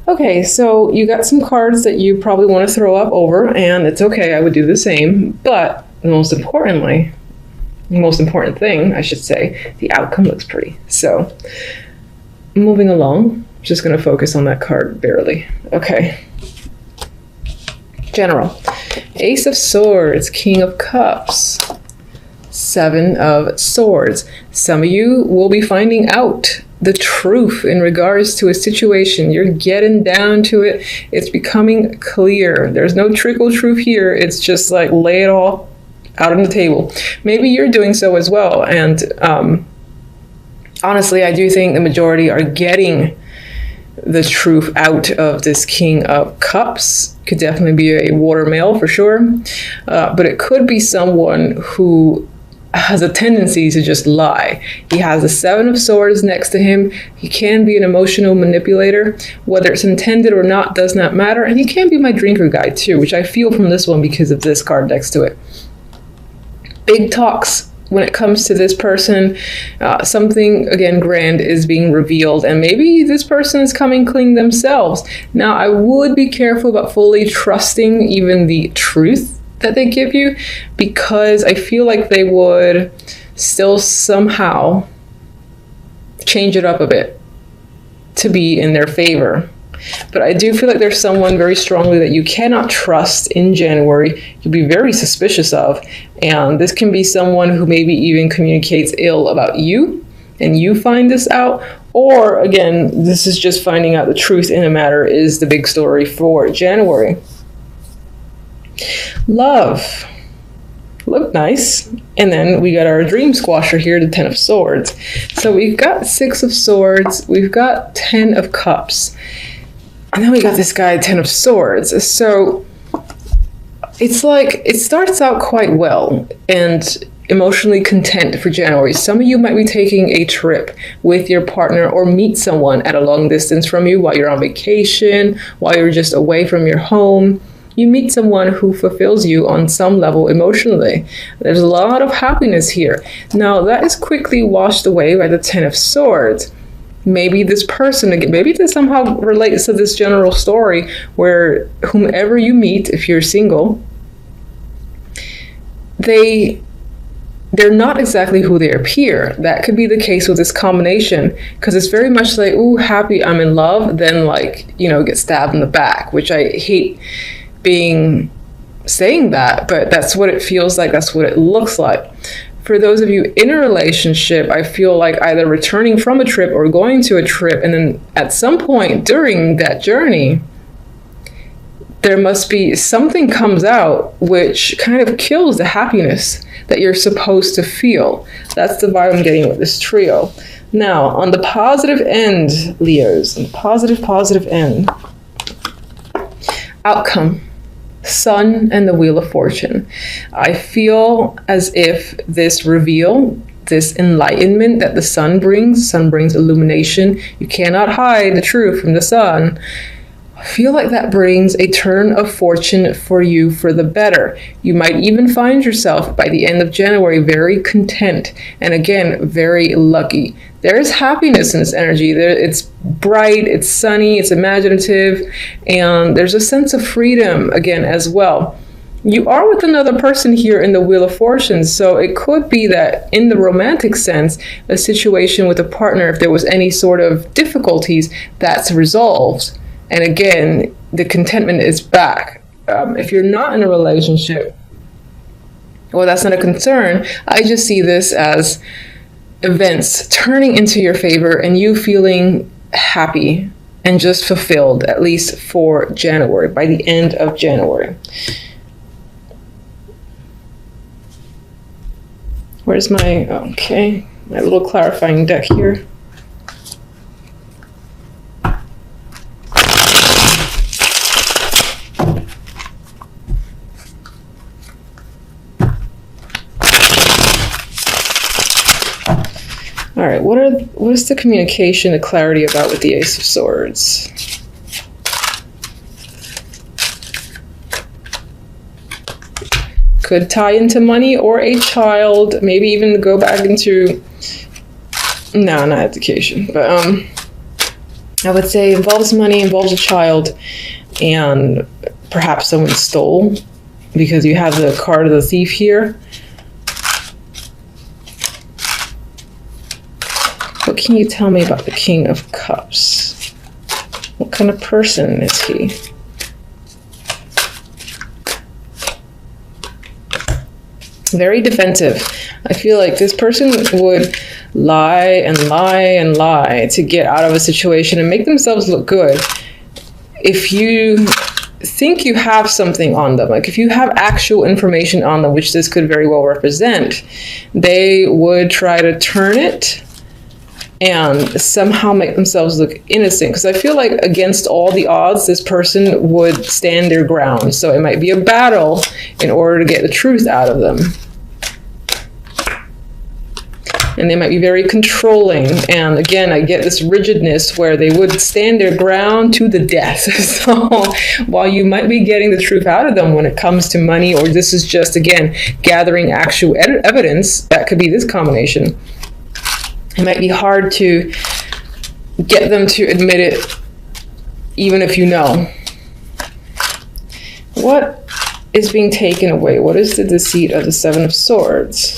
Okay, so you got some cards that you probably want to throw up over, and it's okay, I would do the same. But most importantly, the most important thing, I should say, the outcome looks pretty. So, moving along, just going to focus on that card barely. Okay. General. Ace of Swords, King of Cups, Seven of Swords. Some of you will be finding out the truth in regards to a situation. You're getting down to it. It's becoming clear. There's no trickle truth here. It's just like lay it all out on the table. Maybe you're doing so as well. And honestly, I do think the majority are getting the truth out of this King of Cups. Could definitely be a water male for sure. But it could be someone who has a tendency to just lie. He has the Seven of Swords next to him. He can be an emotional manipulator. Whether it's intended or not does not matter. And he can be my drinker guy too, which I feel from this one because of this card next to it. Big talks when it comes to this person. Something, again, grand is being revealed, and maybe this person is coming clean themselves. Now, I would be careful about fully trusting even the truth that they give you, because I feel like they would still somehow change it up a bit to be in their favor. But I do feel like there's someone very strongly that you cannot trust in January. You'll be very suspicious of. And this can be someone who maybe even communicates ill about you, and you find this out. Or again, this is just finding out the truth in a matter is the big story for January. Love. Look nice. And then we got our dream squasher here, the Ten of Swords. So we've got Six of Swords. We've got 10 of Cups. And then we got this guy, 10 of Swords. So it's like, it starts out quite well and emotionally content for January. Some of you might be taking a trip with your partner or meet someone at a long distance from you while you're on vacation, while you're just away from your home. You meet someone who fulfills you on some level emotionally. There's a lot of happiness here. Now, that is quickly washed away by the 10 of Swords. Maybe this person, maybe this somehow relates to this general story where whomever you meet, if you're single, they're not exactly who they appear. That could be the case with this combination, because it's very much like, ooh, happy, I'm in love, then like, you know, get stabbed in the back, which I hate saying that, but that's what it feels like, that's what it looks like. For those of you in a relationship, I feel like either returning from a trip or going to a trip, and then at some point during that journey, there must be something comes out which kind of kills the happiness that you're supposed to feel. That's the vibe I'm getting with this trio. Now, on the positive end, Leos, on the positive end, outcome. Sun and the Wheel of Fortune. I feel as if this reveal, this enlightenment that the sun brings illumination. You cannot hide the truth from the sun. I feel like that brings a turn of fortune for you for the better. You might even find yourself by the end of January very content and again, very lucky. There's happiness in this energy. It's bright, it's sunny, it's imaginative, and there's a sense of freedom again as well. You are with another person here in the Wheel of Fortune, so it could be that in the romantic sense, a situation with a partner, if there was any sort of difficulties, that's resolved. And again, the contentment is back. If you're not in a relationship, well, that's not a concern. I just see this as events turning into your favor and you feeling happy and just fulfilled, at least for January, by the end of January. Where's my, okay, my little clarifying deck here. All right, what is the communication, the clarity about with the Ace of Swords? Could tie into money or a child, maybe even go back into, no, not education, but I would say involves money, involves a child, and perhaps someone stole, because you have the card of the thief here. What can you tell me about the King of Cups? What kind of person is he? Very defensive. I feel like this person would lie and lie and lie to get out of a situation and make themselves look good. If you think you have something on them, like if you have actual information on them, which this could very well represent, they would try to turn it and somehow make themselves look innocent. Because I feel like against all the odds, this person would stand their ground. So it might be a battle in order to get the truth out of them. And they might be very controlling. And again, I get this rigidness where they would stand their ground to the death. So while you might be getting the truth out of them when it comes to money, or this is just, again, gathering actual evidence, that could be this combination. It might be hard to get them to admit it, even if you know. What is being taken away? What is the deceit of the Seven of Swords?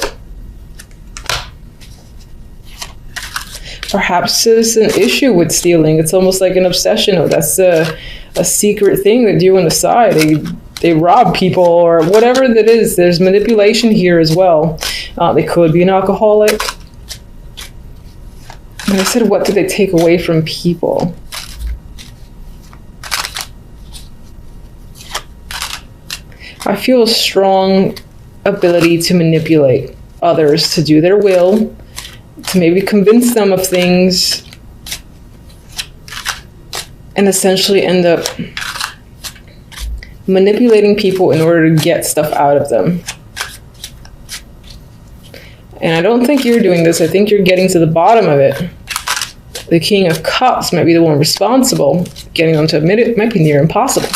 Perhaps there's an issue with stealing. It's almost like an obsession. Oh, that's a secret thing they do on the side. They rob people or whatever that is. There's manipulation here as well. They could be an alcoholic. And I said, what do they take away from people? I feel a strong ability to manipulate others to do their will, to maybe convince them of things, and essentially end up manipulating people in order to get stuff out of them. And I don't think you're doing this. I think you're getting to the bottom of it. The King of Cups might be the one responsible. Getting them to admit it might be near impossible.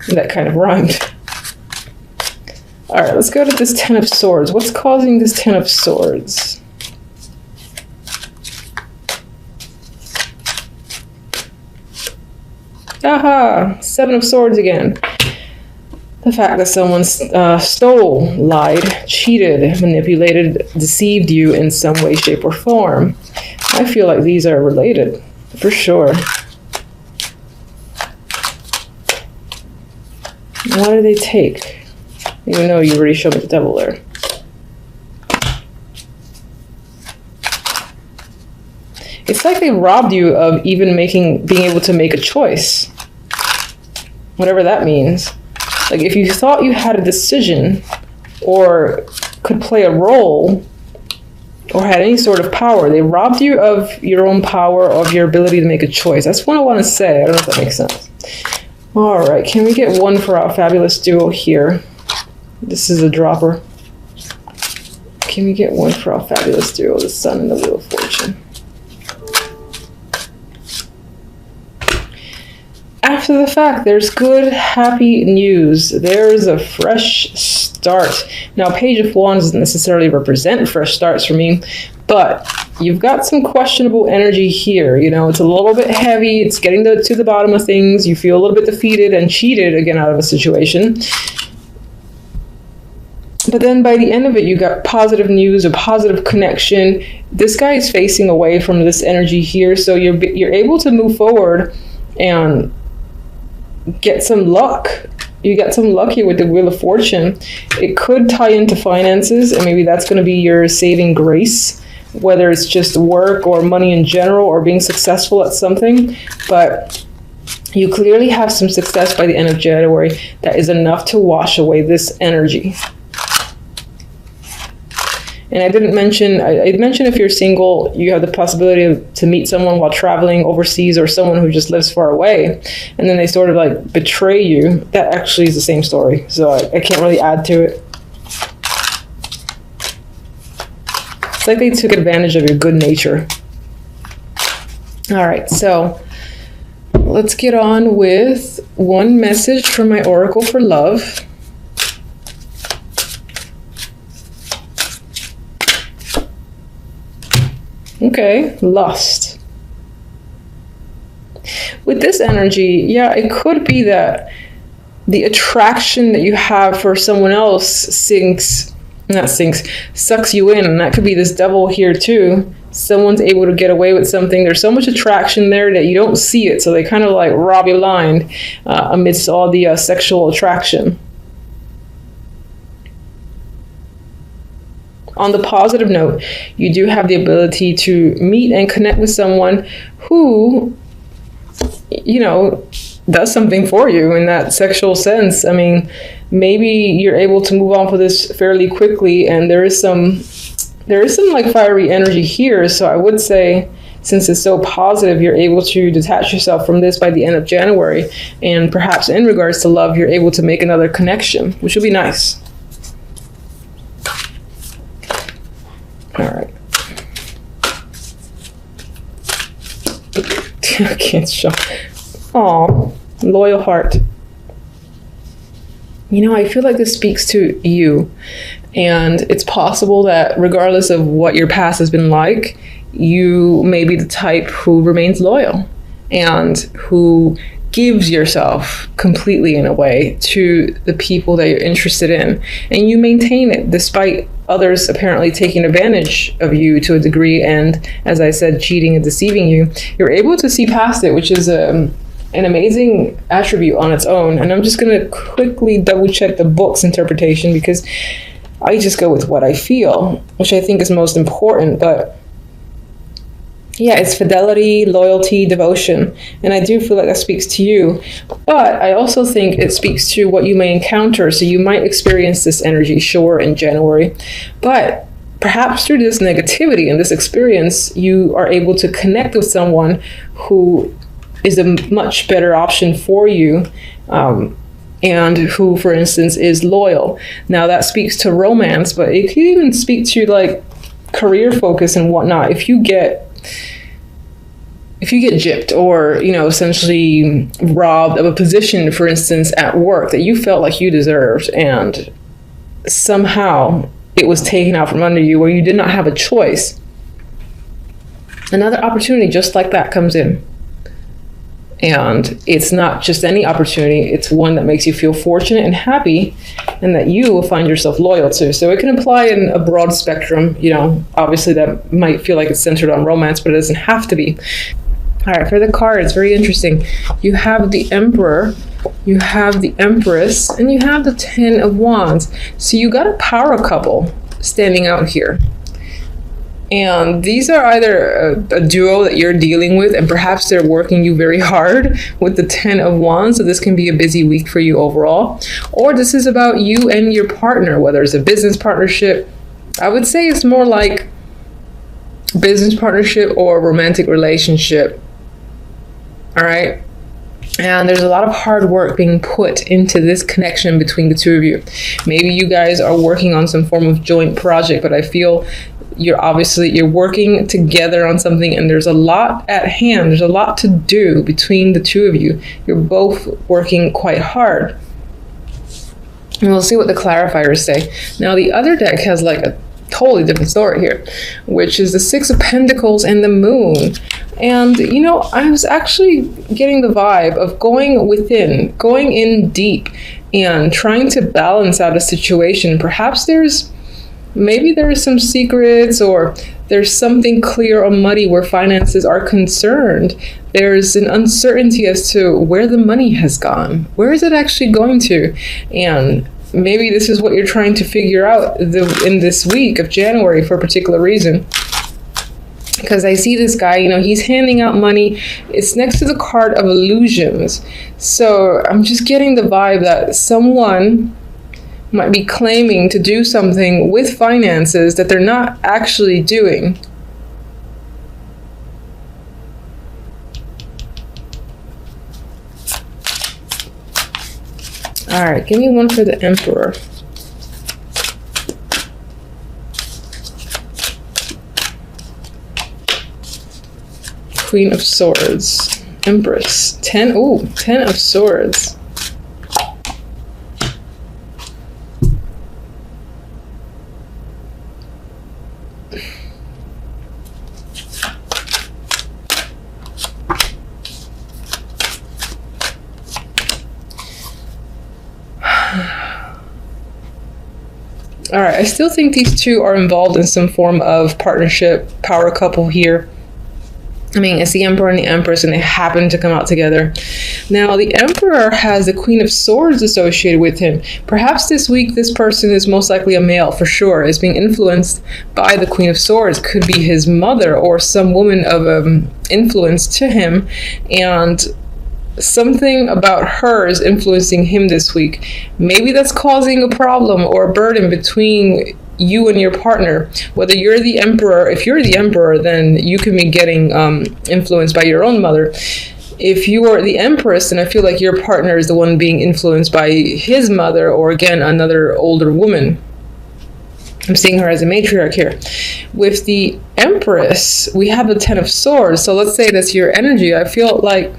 That kind of rhymed. All right, let's go to this Ten of Swords. What's causing this Ten of Swords? Aha! Seven of Swords again. The fact that someone stole, lied, cheated, manipulated, deceived you in some way, shape, or form. I feel like these are related, for sure. What do they take? Even though you already showed me the Devil there. It's like they robbed you of even being able to make a choice. Whatever that means. Like if you thought you had a decision or could play a role or had any sort of power, they robbed you of your own power, of your ability to make a choice. That's what I want to say. I don't know if that makes sense. All right, can we get one for our fabulous duo here? This is a dropper. Can we get one for our fabulous duo, the Sun and the Wheel of Fortune? After the fact, there's good, happy news. There's a fresh start. Now, Page of Wands doesn't necessarily represent fresh starts for me, but you've got some questionable energy here. You know, it's a little bit heavy. It's getting to the bottom of things. You feel a little bit defeated and cheated again out of a situation. But then by the end of it, you got positive news, a positive connection. This guy is facing away from this energy here, so you're able to move forward and get some luck. You got some luck here with the Wheel of Fortune. It could tie into finances, and maybe that's going to be your saving grace, whether it's just work or money in general or being successful at something. But you clearly have some success by the end of January that is enough to wash away this energy. And I didn't mention, I mentioned if you're single, you have the possibility to meet someone while traveling overseas, or someone who just lives far away, and then they sort of like betray you. That actually is the same story, so I can't really add to it. It's like they took advantage of your good nature. All right, so let's get on with one message from my Oracle for love. Okay, lust. with this energy, yeah, it could be that the attraction that you have for someone else sucks you in. And that could be this devil here too. Someone's able to get away with something. There's so much attraction there that you don't see it. So they kind of like rob you blind amidst all the sexual attraction. On the positive note, you do have the ability to meet and connect with someone who, you know, does something for you in that sexual sense. I mean, maybe you're able to move on for this fairly quickly, and there is some like fiery energy here. So I would say, since it's so positive, you're able to detach yourself from this by the end of January, and perhaps in regards to love, you're able to make another connection, which would be nice. All right. I can't show. Aw, loyal heart. You know, I feel like this speaks to you. And it's possible that regardless of what your past has been like, you may be the type who remains loyal and who gives yourself completely, in a way, to the people that you're interested in. And you maintain it despite others apparently taking advantage of you to a degree. And as I said, cheating and deceiving you. You're able to see past it, which is an amazing attribute on its own. And I'm just going to quickly double check the book's interpretation, because I just go with what I feel, which I think is most important. But yeah, it's fidelity, loyalty, devotion. And I do feel like that speaks to you. But I also think it speaks to what you may encounter. So you might experience this energy, sure, in January. But perhaps through this negativity and this experience, you are able to connect with someone who is a much better option for you. And who, for instance, is loyal. Now that speaks to romance, but it could even speak to like career focus and whatnot. If you get gypped, or, you know, essentially robbed of a position, for instance, at work that you felt like you deserved, and somehow it was taken out from under you, where you did not have a choice, another opportunity just like that comes in. And it's not just any opportunity, it's one that makes you feel fortunate and happy, and that you will find yourself loyal to. So it can apply in a broad spectrum. You know, obviously that might feel like it's centered on romance, but it doesn't have to be. All right, for the cards, very interesting. You have the Emperor, you have the Empress, and you have the Ten of Wands. So you got a power couple standing out here. And these are either a duo that you're dealing with, and perhaps they're working you very hard with the Ten of Wands. So this can be a busy week for you overall. Or this is about you and your partner, whether it's a business partnership. I would say it's more like business partnership or romantic relationship. All right. And there's a lot of hard work being put into this connection between the two of you. Maybe you guys are working on some form of joint project, but I feel you're working together on something, and there's a lot at hand. There's a lot to do between the two of you. You're both working quite hard. And we'll see what the clarifiers say. Now, the other deck has like a totally different story here, which is the Six of Pentacles and the Moon. And, you know, I was actually getting the vibe of going within, going in deep, and trying to balance out a situation. Perhaps maybe there are some secrets, or there's something clear or muddy where finances are concerned. There's an uncertainty as to where the money has gone. Where is it actually going to? And maybe this is what you're trying to figure out in this week of January for a particular reason. Because I see this guy, you know, he's handing out money. It's next to the card of illusions. So I'm just getting the vibe that someone might be claiming to do something with finances that they're not actually doing. All right, give me one for the Emperor. Queen of Swords. Empress. 10 of Swords. All right, I still think these two are involved in some form of partnership, power couple here. I mean, it's the Emperor and the Empress, and they happen to come out together. Now, the Emperor has the Queen of Swords associated with him. Perhaps this week, this person is most likely a male, for sure, is being influenced by the Queen of Swords. Could be his mother or some woman of influence to him, and something about her is influencing him this week. Maybe that's causing a problem or a burden between you and your partner. Whether you're the Emperor, if you're the Emperor, then you can be getting influenced by your own mother. If you are the Empress, then I feel like your partner is the one being influenced by his mother, or again, another older woman. I'm seeing her as a matriarch here. With the Empress, we have the Ten of Swords. So let's say that's your energy. I feel like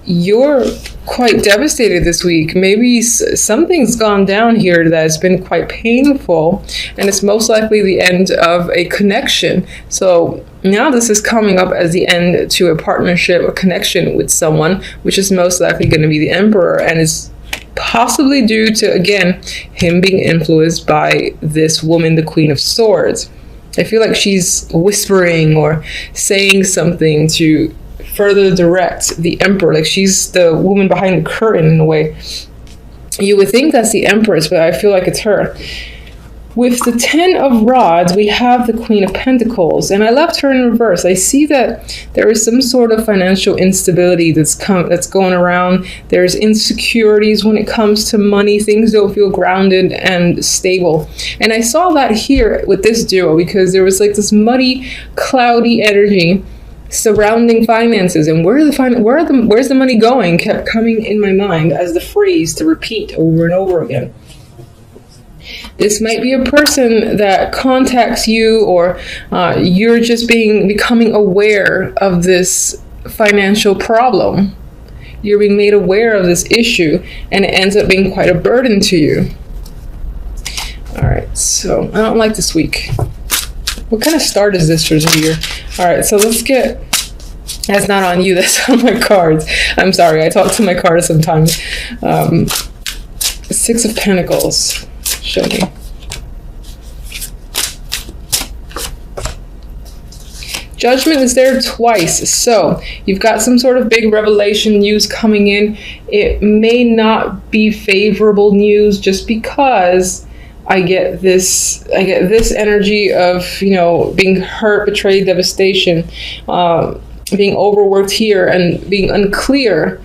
you're quite devastated this week. Maybe something's gone down here that's been quite painful, and it's most likely the end of a connection. So now this is coming up as the end to a partnership, a connection with someone, which is most likely going to be the Emperor, and is possibly due to, again, him being influenced by this woman, the Queen of Swords. I feel like she's whispering or saying something to further direct the Emperor, like she's the woman behind the curtain in a way. You would think that's the Empress, but I feel like it's her. With the Ten of Rods, we have the Queen of Pentacles, and I left her in reverse. I see that there is some sort of financial instability that's going around. There's insecurities when it comes to money. Things don't feel grounded and stable. And I saw that here with this duo, because there was like this muddy, cloudy energy surrounding finances, and where's the money going kept coming in my mind as the phrase to repeat over and over again. This might be a person that contacts you, or you're just becoming aware of this financial problem. You're being made aware of this issue, and it ends up being quite a burden to you. All right, so I don't like this week. What kind of start is this for the year? All right, so let's get, that's not on you, that's on my cards. I'm sorry, I talk to my cards sometimes. Six of Pentacles, show me. Judgment is there twice. So you've got some sort of big revelation news coming in. It may not be favorable news, just because I get this energy of, you know, being hurt, betrayed, devastation, being overworked here, and being unclear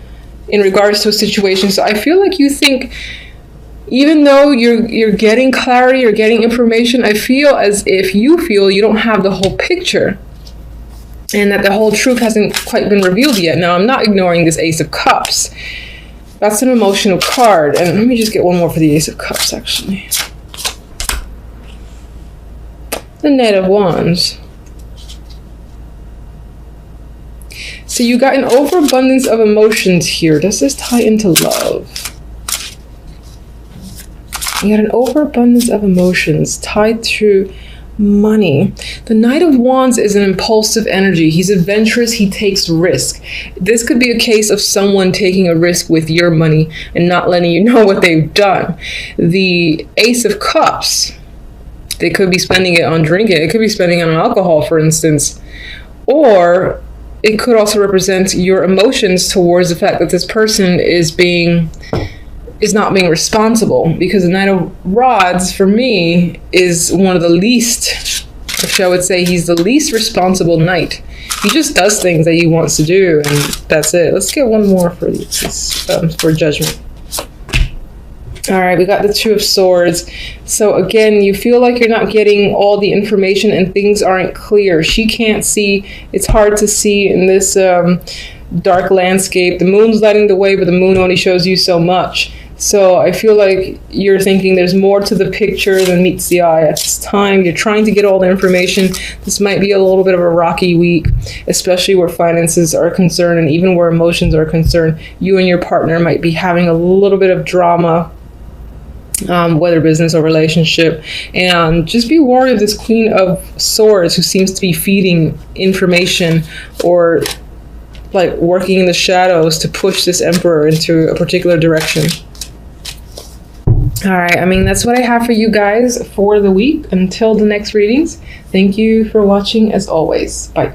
in regards to a situation. So I feel like you think, even though you're getting clarity, you're getting information, I feel as if you feel you don't have the whole picture, and that the whole truth hasn't quite been revealed yet. Now, I'm not ignoring this Ace of Cups. That's an emotional card. And let me just get one more for the Ace of Cups, actually. The Knight of Wands. So you got an overabundance of emotions here. Does this tie into love? You got an overabundance of emotions tied to money. The Knight of Wands is an impulsive energy. He's adventurous. He takes risk. This could be a case of someone taking a risk with your money and not letting you know what they've done. The Ace of Cups, they could be spending it on drinking. It could be spending it on alcohol, for instance. Or it could also represent your emotions towards the fact that this person is not being responsible, because the Knight of Rods, for me, is one of the least, I would say he's the least responsible knight. He just does things that he wants to do, and that's it. Let's get one more for this, for Judgment. All right, we got the Two of Swords. So again, you feel like you're not getting all the information and things aren't clear. She can't see. It's hard to see in this dark landscape. The moon's lighting the way, but the moon only shows you so much. So I feel like you're thinking there's more to the picture than meets the eye at this time. You're trying to get all the information. This might be a little bit of a rocky week, especially where finances are concerned, and even where emotions are concerned. You and your partner might be having a little bit of drama, whether business or relationship. And just be wary of this Queen of Swords, who seems to be feeding information or like working in the shadows to push this Emperor into a particular direction. All right. I mean, that's what I have for you guys for the week. Until the next readings, thank you for watching as always. Bye.